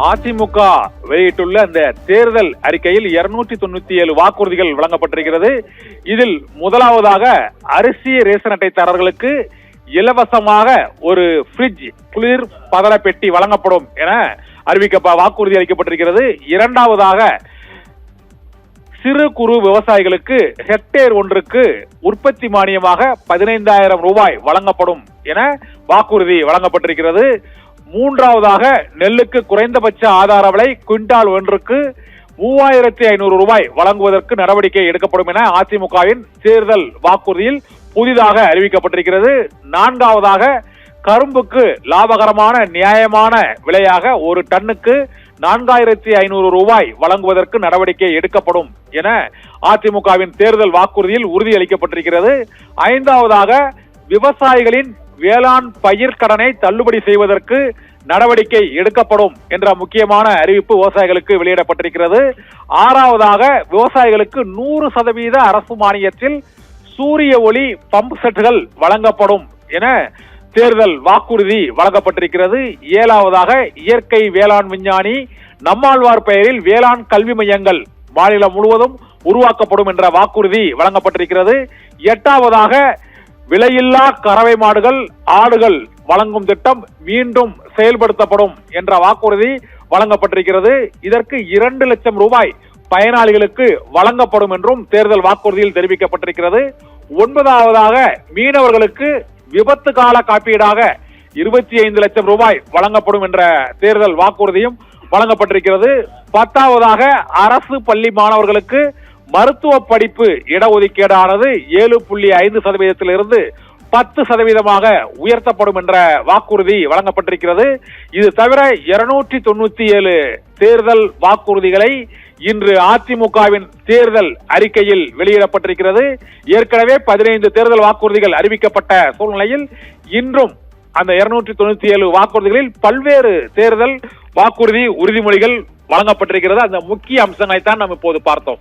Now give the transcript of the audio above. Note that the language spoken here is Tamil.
அதிமுக வெளியிட்டுள்ள அந்த தேர்தல் அறிக்கையில் 297 வாக்குறுதிகள் வழங்கப்பட்டிருக்கிறது. இதில் முதலாவதாக அரிசி ரேஷன் அட்டைதாரர்களுக்கு இலவசமாக ஒரு ஃப்ரிட்ஜ் குளிர் பதன பெட்டி வழங்கப்படும் என வாக்குறுதி அளிக்கப்பட்டிருக்கிறது. இரண்டாவதாக சிறு குறு விவசாயிகளுக்கு ஹெக்டேர் ஒன்றுக்கு உற்பத்தி மானியமாக 15,000 ரூபாய் வழங்கப்படும் என வாக்குறுதி வழங்கப்பட்டிருக்கிறது. மூன்றாவதாக நெல்லுக்கு குறைந்தபட்ச ஆதார விலை குவிண்டால் ஒன்றுக்கு 3,500 ரூபாய் வழங்குவதற்கு நடவடிக்கை எடுக்கப்படும் என அதிமுகவின் தேர்தல் வாக்குறுதியில் புதிதாக அறிவிக்கப்பட்டிருக்கிறது. நான்காவதாக கரும்புக்கு லாபகரமான நியாயமான விலையாக ஒரு டன்னுக்கு 4,500 ரூபாய் வழங்குவதற்கு நடவடிக்கை எடுக்கப்படும் என அதிமுகவின் தேர்தல் வாக்குறுதியில் உறுதியளிக்கப்பட்டிருக்கிறது. ஐந்தாவதாக விவசாயிகளின் வேளாண் பயிர்க்கடனை தள்ளுபடி செய்வதற்கு நடவடிக்கை எடுக்கப்படும் என்ற முக்கியமான அறிவிப்பு விவசாயிகளுக்கு வெளியிடப்பட்டிருக்கிறது. ஆறாவதாக விவசாயிகளுக்கு 100% அரசு மானியத்தில் சூரிய ஒளி பம்ப் செட்டுகள் வழங்கப்படும் என தேர்தல் வாக்குறுதி வழங்கப்பட்டிருக்கிறது. ஏழாவதாக இயற்கை வேளாண் விஞ்ஞானி நம்மாழ்வார் பெயரில் வேளாண் கல்வி மையங்கள் மாநிலம் முழுவதும் உருவாக்கப்படும் என்ற வாக்குறுதி வழங்கப்பட்டிருக்கிறது. எட்டாவதாக விலையில்லா கறவை மாடுகள் ஆடுகள் வழங்கும் திட்டம் மீண்டும் செயல்படுத்தப்படும் என்ற வாக்குறுதி வழங்கப்பட்டிருக்கிறது. இதற்கு 2 லட்சம் ரூபாய் பயனாளிகளுக்கு வழங்கப்படும் என்றும் தேர்தல் வாக்குறுதியில் தெரிவிக்கப்பட்டிருக்கிறது. ஒன்பதாவதாக மீனவர்களுக்கு விபத்து கால காப்பீடாக 25 லட்சம் ரூபாய் வழங்கப்படும் என்ற தேர்தல் வாக்குறுதியும் வழங்கப்பட்டிருக்கிறது. பத்தாவதாக அரசு பள்ளி மாணவர்களுக்கு மருத்துவ படிப்பு இடஒதுக்கீடானது 7.5% 10% உயர்த்தப்படும் என்ற வாக்குறுதி வழங்கப்பட்டிருக்கிறது. இது தவிர 297 தேர்தல் வாக்குறுதிகளை இன்று அதிமுகவின் தேர்தல் அறிக்கையில் வெளியிடப்பட்டிருக்கிறது. ஏற்கனவே 15 தேர்தல் வாக்குறுதிகள் அறிவிக்கப்பட்ட சூழ்நிலையில் இன்றும் அந்த 297 வாக்குறுதிகளில் பல்வேறு தேர்தல் வாக்குறுதி உறுதிமொழிகள் வழங்கப்பட்டிருக்கிறது. அந்த முக்கிய அம்சங்களை தான் நாம் இப்போது பார்த்தோம்.